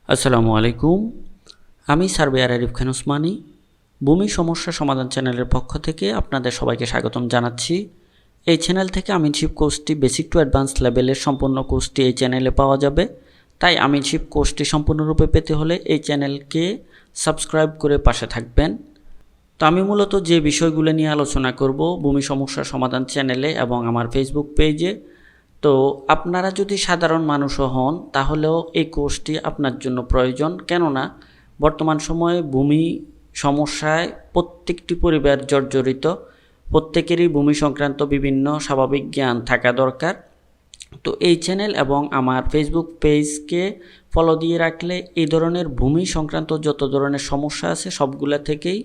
আসসালামু আলাইকুম। আমি সার্ভেয়ার আরিফ খান ওসমানী ভূমি সমস্যা সমাধান চ্যানেলের পক্ষ থেকে আপনাদের সবাইকে স্বাগতম জানাচ্ছি। এই চ্যানেল থেকে আমিনশিপ কোর্সটি বেসিক টু অ্যাডভান্স লেভেলের সম্পূর্ণ কোর্সটি এই চ্যানেলে পাওয়া যাবে। তাই আমিনশিপ কোর্সটি সম্পূর্ণরূপে পেতে হলে এই চ্যানেলকে সাবস্ক্রাইব করে পাশে থাকবেন। তো আমি মূলত যে বিষয়গুলো নিয়ে আলোচনা করব ভূমি সমস্যা সমাধান চ্যানেলে এবং আমার ফেসবুক পেজে, তো আপনারা যদি সাধারণ মানুষও হন তাহলেও এই কোর্সটি আপনার জন্য প্রয়োজন। কেননা বর্তমান সময়ে ভূমি সমস্যায় প্রত্যেকটি পরিবার জর্জরিত, প্রত্যেকেরই ভূমি সংক্রান্ত বিভিন্ন স্বাভাবিক জ্ঞান থাকা দরকার। তো এই চ্যানেল এবং আমার ফেসবুক পেজকে ফলো দিয়ে রাখলে এই ধরনের ভূমি সংক্রান্ত যত ধরনের সমস্যা আছে সবগুলা থেকেই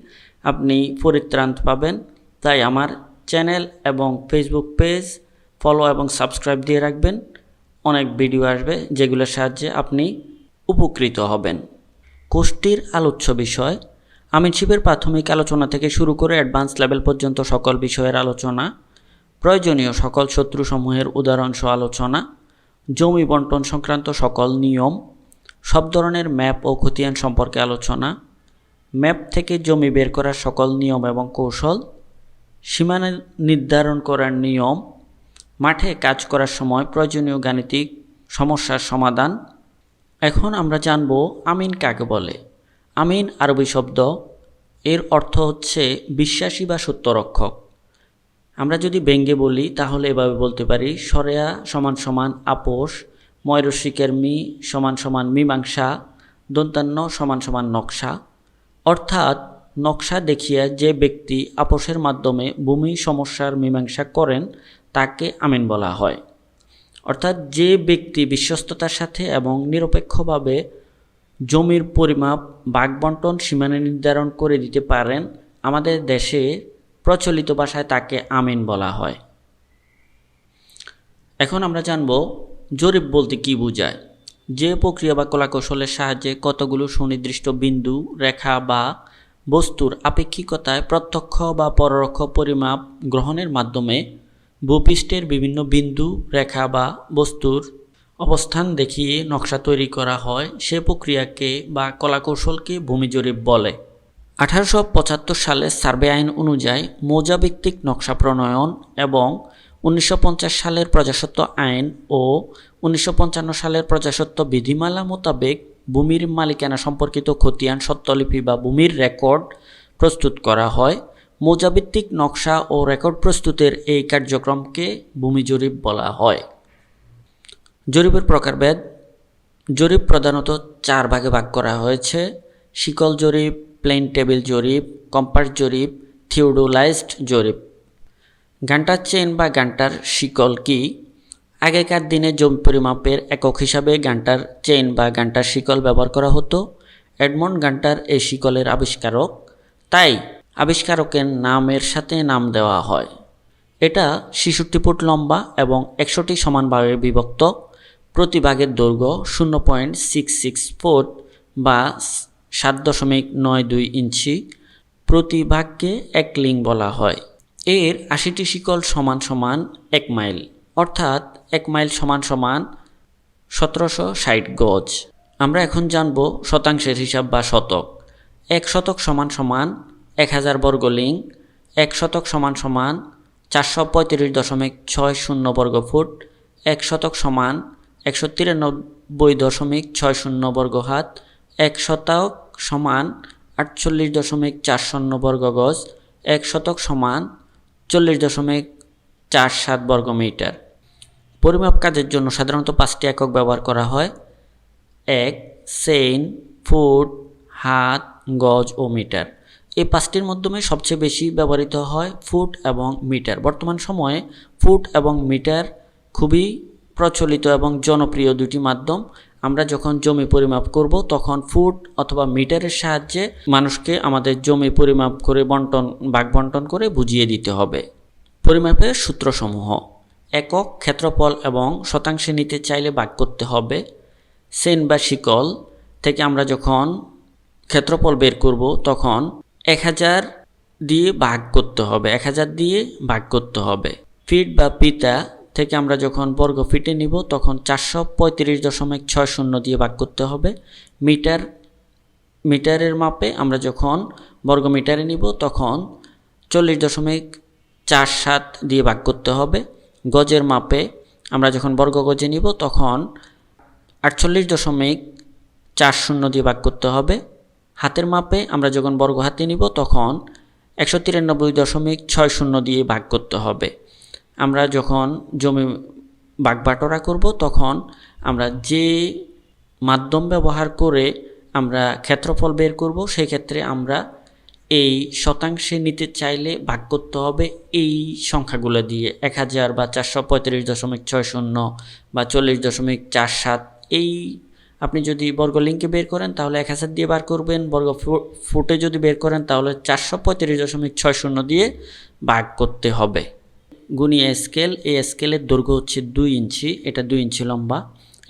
আপনি পরিত্রাণ পাবেন। তাই আমার চ্যানেল এবং ফেসবুক পেজ ফলো এবং সাবস্ক্রাইব দিয়ে রাখবেন। অনেক ভিডিও আসবে যেগুলোর সাহায্যে আপনি উপকৃত হবেন। কোর্সটির আলোচ্য বিষয় আমিনশিপের প্রাথমিক আলোচনা থেকে শুরু করে অ্যাডভান্স লেভেল পর্যন্ত সকল বিষয়ের আলোচনা, প্রয়োজনীয় সকল শত্রুসমূহের উদাহরণসহ আলোচনা, জমি বন্টন সংক্রান্ত সকল নিয়ম, সব ধরনের ম্যাপ ও খতিয়ান সম্পর্কে আলোচনা, ম্যাপ থেকে জমি বের করার সকল নিয়ম এবং কৌশল, সীমানা নির্ধারণ করার নিয়ম, মাঠে কাজ করার সময় প্রয়োজনীয় গাণিতিক সমস্যার সমাধান। এখন আমরা জানব আমিন কাকে বলে। আমিন আরবি শব্দ, এর অর্থ হচ্ছে বিশ্বাসী বা সত্যরক্ষক। আমরা যদি ব্যঙ্গে বলি তাহলে এভাবে বলতে পারি সরেয়া সমান সমান আপোষ, ময়রসিকের মি সমান সমান মীমাংসা, দন্তান্ন সমান সমান নকশা। অর্থাৎ নকশা দেখিয়া যে ব্যক্তি আপোষের মাধ্যমে ভূমি সমস্যার মীমাংসা করেন তাকে আমিন বলা হয়। অর্থাৎ যে ব্যক্তি বিশ্বস্ততার সাথে এবং নিরপেক্ষভাবে জমির পরিমাপ, ভাগবণ্টন, সীমানা নির্ধারণ করে দিতে পারেন, আমাদের দেশে প্রচলিত ভাষায় তাকে আমিন বলা হয়। এখন আমরা জানব জরিপ বলতে কী বোঝায়। যে প্রক্রিয়া বা কলাকৌশলের সাহায্যে কতগুলো সুনির্দিষ্ট বিন্দু, রেখা বা বস্তুর আপেক্ষিকতায় প্রত্যক্ষ বা পরোক্ষ পরিমাপ গ্রহণের মাধ্যমে ভূপৃষ্ঠের বিভিন্ন বিন্দু, রেখা বা বস্তুর অবস্থান দেখিয়ে নকশা তৈরি করা হয়, সে প্রক্রিয়াকে বা কলাকৌশলকে ভূমি জরিপ বলে। 1875 সালের সার্ভে আইন অনুযায়ী মৌজাভিত্তিক নকশা প্রণয়ন এবং 1950 সালের প্রজাস্বত্ব আইন ও 1955 সালের প্রজাস্বত্ব বিধিমালা মোতাবেক ভূমির মালিকানা সম্পর্কিত খতিয়ান, স্বত্বলিপি বা ভূমির রেকর্ড প্রস্তুত করা হয়। মৌজাভিত্তিক নকশা ও রেকর্ড প্রস্তুতের এই কার্যক্রমকে ভূমি জরিপ বলা হয়। জরিপের প্রকারভেদ। জরিপ প্রধানত 4 ভাগে ভাগ করা হয়েছে: শিকল জরিপ, প্লেন টেবিল জরিপ, কম্পাস জরিপ, থিওডোলাইজড জরিপ। গান্টার চেইন বা গান্টার শিকল কি? আগেকার দিনে জমি পরিমাপের একক হিসাবে গান্টার চেইন বা গান্টার শিকল ব্যবহার করা হতো। এডমন্ড গান্টার এই শিকলের আবিষ্কারক, তাই আবিষ্কারকের নামের সাথে নাম দেওয়া হয়। এটা 66 ফুট লম্বা এবং 100টি সমান ভাগে বিভক্ত। প্রতি ভাগের দৈর্ঘ্য 0.66 ফুট বা 7.92 ইঞ্চি। প্রতি ভাগকে এক লিং বলা হয়। এর 80টি শিকল সমান সমান 1 মাইল, অর্থাৎ 1 মাইল সমান সমান 1760 গজ। আমরা এখন জানব শতাংশের হিসাব বা শতক। 1 শতক সমান সমান 1000 বর্গ লিং। 1 শতক সমান সমান 435.60 বর্গ ফুট। 1 শতক সমান 193.60 বর্গ হাত। 1 শতক সমান 48.40 বর্গ গজ। 1 শতক সমান 40.47 বর্গ মিটার। পরিমাপ কাজের জন্য সাধারণত 5টি একক ব্যবহার করা হয়: 1 সেন, ফুট, হাত, গজ ও মিটার। এই 5টির মাধ্যমে সবচেয়ে বেশি ব্যবহৃত হয় ফুট এবং মিটার। বর্তমান সময়ে ফুট এবং মিটার খুবই প্রচলিত এবং জনপ্রিয় দুটি মাধ্যম। আমরা যখন জমি পরিমাপ করব তখন ফুট অথবা মিটারের সাহায্যে মানুষকে আমাদের জমি পরিমাপ করে ভাগ বণ্টন করে বুঝিয়ে দিতে হবে। পরিমাপের সূত্রসমূহ: একক, ক্ষেত্রফল এবং শতাংশে নিতে চাইলে ভাগ করতে হবে। সেন বা শিকল থেকে আমরা যখন ক্ষেত্রফল বের করব তখন 1000 দিয়ে ভাগ করতে হবে, 1000 দিয়ে ভাগ করতে হবে। ফিট বা পিতা থেকে আমরা যখন বর্গ ফিটে নিব তখন 435.60 দিয়ে ভাগ করতে হবে। মিটারের মাপে আমরা যখন বর্গ মিটারে নিব তখন 40.47 দিয়ে ভাগ করতে হবে। গজের মাপে আমরা যখন বর্গ গজে নিব তখন 48.40 দিয়ে ভাগ করতে হবে। হাতের মাপে আমরা যখন বর্গ হাতে নিব তখন 193.60 দিয়ে ভাগ করতে হবে। আমরা যখন জমি ভাগ-বাটোয়ারা করব তখন আমরা যে মাধ্যম ব্যবহার করে আমরা ক্ষেত্রফল বের করব সেই ক্ষেত্রে আমরা এই শতাংশে নিতে চাইলে ভাগ করতে হবে এই সংখ্যাগুলো দিয়ে 1000 বা 435.60 বা 40.47। এই আপনি যদি বর্গ লিঙ্কে বের করেন তাহলে 1000 দিয়ে বার করবেন, বর্গ ফুটে যদি বের করেন তাহলে 435.60 দিয়ে ভাগ করতে হবে। গুণিয়ে স্কেল, এই স্কেলের দৈর্ঘ্য হচ্ছে 2 ইঞ্চি, এটা 2 ইঞ্চি লম্বা।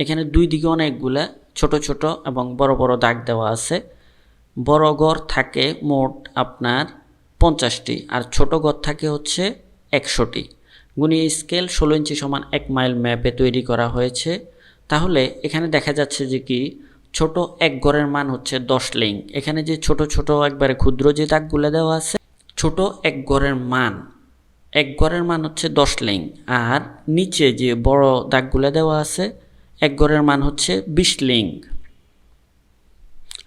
এখানে দুই দিকে অনেকগুলা ছোট ছোট এবং বড় বড় দাগ দেওয়া আছে। বড় গড় থাকে মোট আপনার 50টি আর ছোট গড় থাকে হচ্ছে 100টি। গুণিয়ে স্কেল 16 ইঞ্চি সমান 1 মাইল ম্যাপে তৈরি করা হয়েছে। তাহলে এখানে দেখা যাচ্ছে যে কি ছোট এক গড়ের মান হচ্ছে 10 লিং। এখানে যে ছোট ছোট একবারে ক্ষুদ্র যে দাগগুলো দেওয়া আছে, ছোট এক গড়ের মান হচ্ছে 10 লিং, আর নিচে যে বড় দাগগুলো দেওয়া আছে এক গড়ের মান হচ্ছে 20 লিং।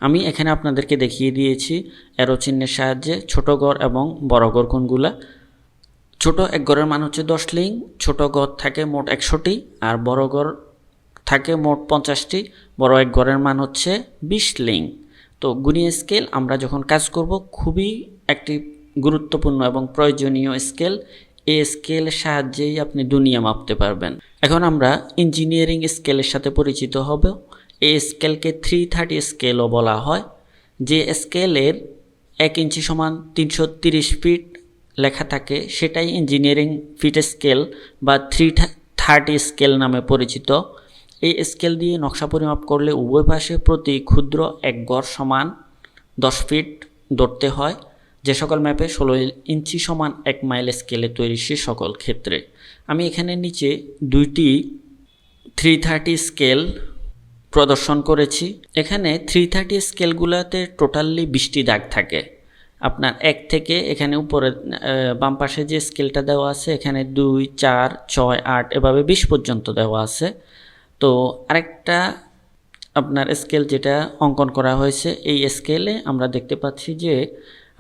আমি এখানে আপনাদেরকে দেখিয়ে দিয়েছি অ্যারো চিহ্নের সাহায্যে ছোট গড় এবং বড় গড় কোনগুলা। ছোট এক গড়ের মান হচ্ছে 10 লিং, ছোট গড় থাকে মোট 100টি আর বড় গড় থাকে মোট 50টি। বড় এক গড়ের মান হচ্ছে 20 লিং। তো গুণিয়ে স্কেল আমরা যখন কাজ করব খুবই একটি গুরুত্বপূর্ণ এবং প্রয়োজনীয় স্কেল। এই স্কেলের সাহায্যেই আপনি দুনিয়া মাপতে পারবেন। এখন আমরা ইঞ্জিনিয়ারিং স্কেলের সাথে পরিচিত হব। এই স্কেলকে 330 স্কেলও বলা হয়। যে স্কেলের 1 ইঞ্চি সমান 330 ফিট লেখা থাকে সেটাই ইঞ্জিনিয়ারিং ফিট স্কেল বা 330 স্কেল নামে পরিচিত। এই স্কেল দিয়ে নকশা পরিমাপ করলে উভয় পাশে প্রতি ক্ষুদ্র এক গড় সমান 10 ফিট ধরতে হয়। যে সকল ম্যাপে 16 ইঞ্চি সমান 1 মাইল স্কেলে তৈরি সে সকল ক্ষেত্রে। আমি এখানে নিচে দুইটি 330 স্কেল প্রদর্শন করেছি। এখানে 330 স্কেলগুলোতে টোটালি 20টি দাগ থাকে। আপনার 1 থেকে এখানে উপরে বাম পাশে যে স্কেলটা দেওয়া আছে এখানে 2, 4, 6, 8 এভাবে 20 পর্যন্ত দেওয়া আছে। তো আরেকটা আপনার স্কেল যেটা অঙ্কন করা হয়েছে, এই স্কেলে আমরা দেখতে পাচ্ছি যে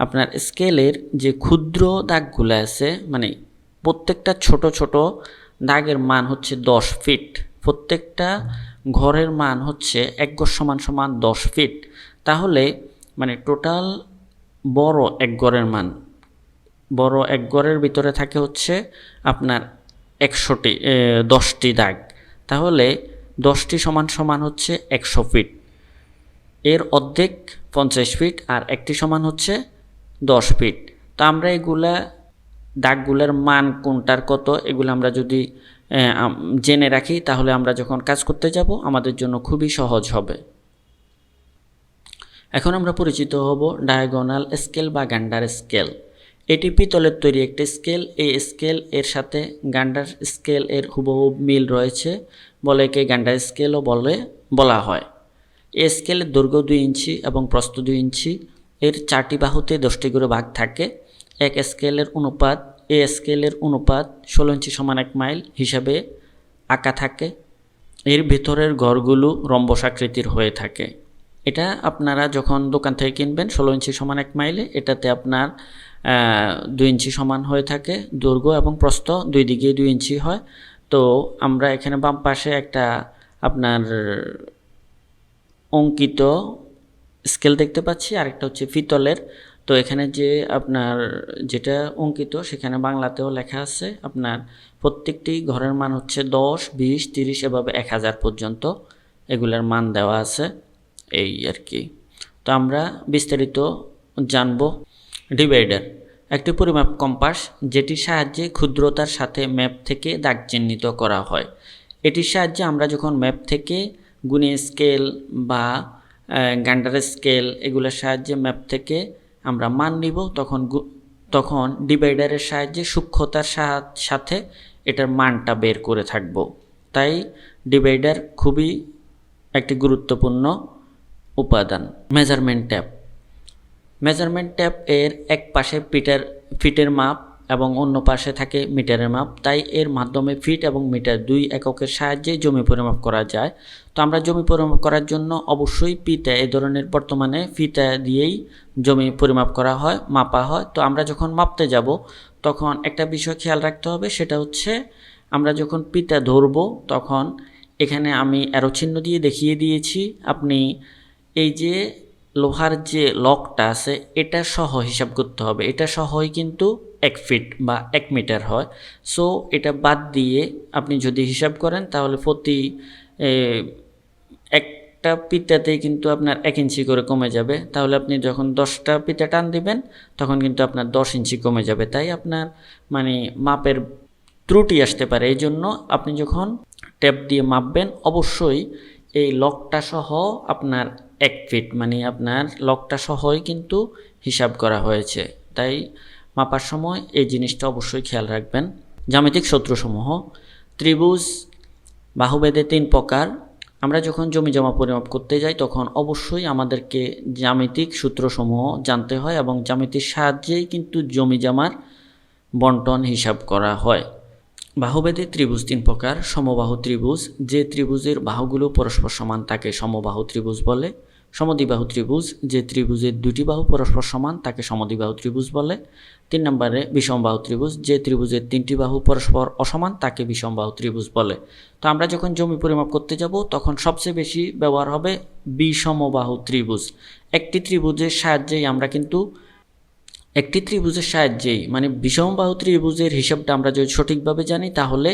আপনার স্কেলের যে ক্ষুদ্র দাগগুলো আছে মানে প্রত্যেকটা ছোট ছোট দাগের মান হচ্ছে 10 ফিট। প্রত্যেকটা ঘরের মান হচ্ছে এক গড় সমান সমান 10 ফিট। তাহলে মানে টোটাল বড় এক গড়ের ভিতরে থাকে হচ্ছে আপনার 10টি দাগ। তাহলে 10টি সমান সমান হচ্ছে 100 ফিট, এর অর্ধেক 50 ফিট আর একটি সমান হচ্ছে 10 ফিট। তো আমরা এগুলা দাগগুলোর মান কোনটার কত এগুলো আমরা যদি জেনে রাখি তাহলে আমরা যখন কাজ করতে যাব আমাদের জন্য খুবই সহজ হবে। এখন আমরা পরিচিত হব ডায়াগোনাল স্কেল বা গান্ডার স্কেল। এটি পিতলের তৈরি একটি স্কেল। এই স্কেল এর সাথে গান্ডার স্কেল এর হুবহু মিল রয়েছে বলে একে গান্ডার স্কেলও বলা হয়। এই স্কেলের দৈর্ঘ্য 2 ইঞ্চি এবং প্রস্থ 2 ইঞ্চি। এর 4টি বাহুতে 10টি করে ভাগ থাকে। এই স্কেলের অনুপাত 16 ইঞ্চি সমান 1 মাইল হিসাবে আঁকা থাকে। এর ভেতরের ঘরগুলো রম্বস আকৃতির হয়ে থাকে। এটা আপনারা যখন দোকান থেকে কিনবেন 16 ইঞ্চি সমান 1 মাইলে এটাতে আপনার 2 ইঞ্চি সমান হয়ে থাকে দৈর্ঘ্য এবং প্রস্থ দুই দিকে 2 ইঞ্চি হয়। তো আমরা এখানে বাম পাশে একটা আপনার অঙ্কিত স্কেল দেখতে পাচ্ছি, আরেকটা হচ্ছে পিতলের। তো এখানে যে আপনার যেটা অঙ্কিত সেখানে বাংলাতেও লেখা আছে। আপনার প্রত্যেকটি ঘরের মান হচ্ছে 10, 20, 30 এভাবে 1000 পর্যন্ত এগুলোর মান দেওয়া আছে এই আর কি। তো আমরা বিস্তারিত জানব। ডিভাইডার একটি পরিমাপ কম্পাস যেটির সাহায্যে ক্ষুদ্রতার সাথে ম্যাপ থেকে দাগ চিহ্নিত করা হয়। এটির সাহায্যে আমরা যখন ম্যাপ থেকে গুণিয়ে স্কেল বা গান্ডার স্কেল এগুলোর সাহায্যে ম্যাপ থেকে আমরা মান নিব তখন ডিভাইডারের সাহায্যে সূক্ষ্মতার সাথে এটার মানটা বের করে থাকব। তাই ডিভাইডার খুবই একটি গুরুত্বপূর্ণ উপাদান। মেজারমেন্ট ট্যাপ এর এক পাশে ফিটের মাপ এবং অন্য পাশে থাকে মিটারের মাপ। তাই এর মাধ্যমে ফিট এবং মিটার দুই এককের সাহায্যে জমি পরিমাপ করা যায়। তো আমরা জমি পরিমাপ করার জন্য অবশ্যই ফিতা, এই ধরনের বর্তমানে ফিতা দিয়েই জমি পরিমাপ করা হয়, মাপা হয়। তো আমরা যখন মাপতে যাব তখন একটা বিষয় খেয়াল রাখতে হবে, সেটা হচ্ছে আমরা যখন ফিতা ধরব তখন এখানে আমি অ্যারো চিহ্ন দিয়ে দেখিয়ে দিয়েছি, আপনি এই যে লোহার যে লকটা আছে এটা সহ হিসাব করতে হবে। এটা সহই কিন্তু 1 ফিট বা 1 মিটার হয়। সো এটা বাদ দিয়ে আপনি যদি হিসাব করেন তাহলে প্রতি একটা পিতাতেই কিন্তু আপনার 1 ইঞ্চি করে কমে যাবে। তাহলে আপনি যখন 10টা পিতা টান দিবেন তখন কিন্তু আপনার 10 ইঞ্চি কমে যাবে। তাই আপনার মানে মাপের ত্রুটি আসতে পারে। এই জন্য আপনি যখন ট্যাপ দিয়ে মাপবেন অবশ্যই এই লকটা সহ আপনার 1 ফিট মানে আপনার লকটা সহই কিন্তু হিসাব করা হয়েছে। তাই মাপার সময় এই জিনিসটা অবশ্যই খেয়াল রাখবেন। জ্যামিতিক সূত্রসমূহ। ত্রিভুজ বাহুভেদে 3 প্রকার। আমরা যখন জমি জমা পরিমাপ করতে যাই তখন অবশ্যই আমাদেরকে জ্যামিতিক সূত্রসমূহ জানতে হয় এবং জ্যামিতির সাহায্যেই কিন্তু জমি জমার বন্টন হিসাব করা হয়। বাহুভেদে ত্রিভুজ 3 প্রকার। সমবাহু ত্রিভুজ, যে ত্রিভুজের বাহুগুলো পরস্পর সমান তাকে সমবাহু ত্রিভুজ বলে। সমদ্বিবাহু ত্রিভুজ, যে ত্রিভুজের 2টি বাহু পরস্পর সমান তাকে সমদ্বিবাহু ত্রিভুজ বলে। 3 নম্বরে বিষমবাহু ত্রিভুজ, যে ত্রিভুজের 3টি বাহু পরস্পর অসমান তাকে বিষমবাহু ত্রিভুজ বলে। তো আমরা যখন জমি পরিমাপ করতে যাব তখন সবচেয়ে বেশি ব্যবহার হবে বিষমবাহু ত্রিভুজ। একটি ত্রিভুজের সাহায্যেই মানে বিষমবাহু ত্রিভুজের হিসাবটা আমরা যদি সঠিকভাবে জানি তাহলে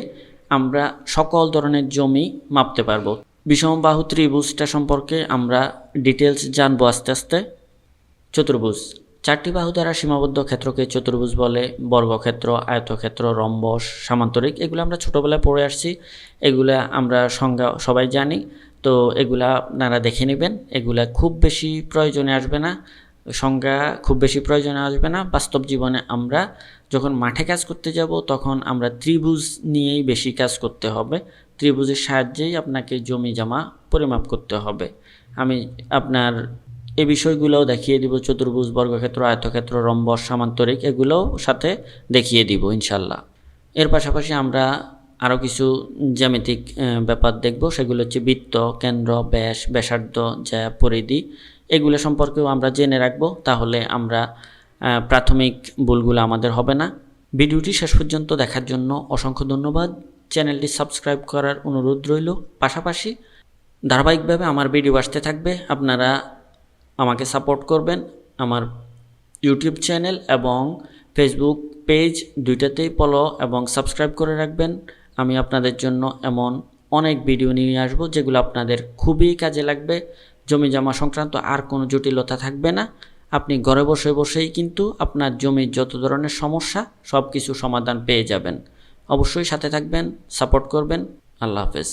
আমরা সকল ধরনের জমি মাপতে পারবো। বিষমবাহু ত্রিভুজটা সম্পর্কে আমরা ডিটেলস জানবো আস্তে আস্তে। চতুর্ভুজ, 4টি বাহু দ্বারা সীমাবদ্ধ ক্ষেত্রকে চতুর্ভুজ বলে। বর্গক্ষেত্র, আয়তক্ষেত্র, রম্বস, সামান্তরিক এগুলো আমরা ছোটোবেলায় পড়ে আসছি, এগুলা আমরা সংজ্ঞা সবাই জানি। তো এগুলা আপনারা দেখে নেবেন, এগুলা খুব বেশি প্রয়োজনে আসবে না, সংজ্ঞা খুব বেশি প্রয়োজনে আসবে না। বাস্তব জীবনে আমরা যখন মাঠে কাজ করতে যাব তখন আমরা ত্রিভুজ নিয়েই বেশি কাজ করতে হবে। ত্রিভুজের সাহায্যেই আপনাকে জমি জমা পরিমাপ করতে হবে। আমি আপনার এই বিষয়গুলোও দেখিয়ে দিব, চতুর্ভুজ, বর্গক্ষেত্র, আয়তক্ষেত্র, রম্বস, সামান্তরিক এগুলোও সাথে দেখিয়ে দিব ইনশাল্লাহ। এর পাশাপাশি আমরা আরও কিছু জ্যামিতিক ব্যাপার দেখব, সেগুলো হচ্ছে বৃত্ত, কেন্দ্র, ব্যাস, ব্যাসার্ধ, জ্যা, পরিধি এগুলো সম্পর্কেও আমরা জেনে রাখবো। তাহলে আমরা প্রাথমিক ভুলগুলো আমাদের হবে না। ভিডিওটি শেষ পর্যন্ত দেখার জন্য অসংখ্য ধন্যবাদ। চ্যানেলটি সাবস্ক্রাইব করার অনুরোধ রইল। পাশাপাশি ধারাবাহিকভাবে আমার ভিডিও আসতে থাকবে, আপনারা আমাকে সাপোর্ট করবেন। আমার ইউটিউব চ্যানেল এবং ফেসবুক পেজ দুইটাতেই ফলো এবং সাবস্ক্রাইব করে রাখবেন। আমি আপনাদের জন্য এমন অনেক ভিডিও নিয়ে আসবো যেগুলো আপনাদের খুবই কাজে লাগবে। জমি জমা সংক্রান্ত আর কোনো জটিলতা থাকবে না। আপনি ঘরে বসেই কিন্তু আপনার জমির যত ধরনের সমস্যা সব কিছু সমাধান পেয়ে যাবেন। অবশ্যই সাথে থাকবেন, সাপোর্ট করবেন। আল্লাহ হাফেজ।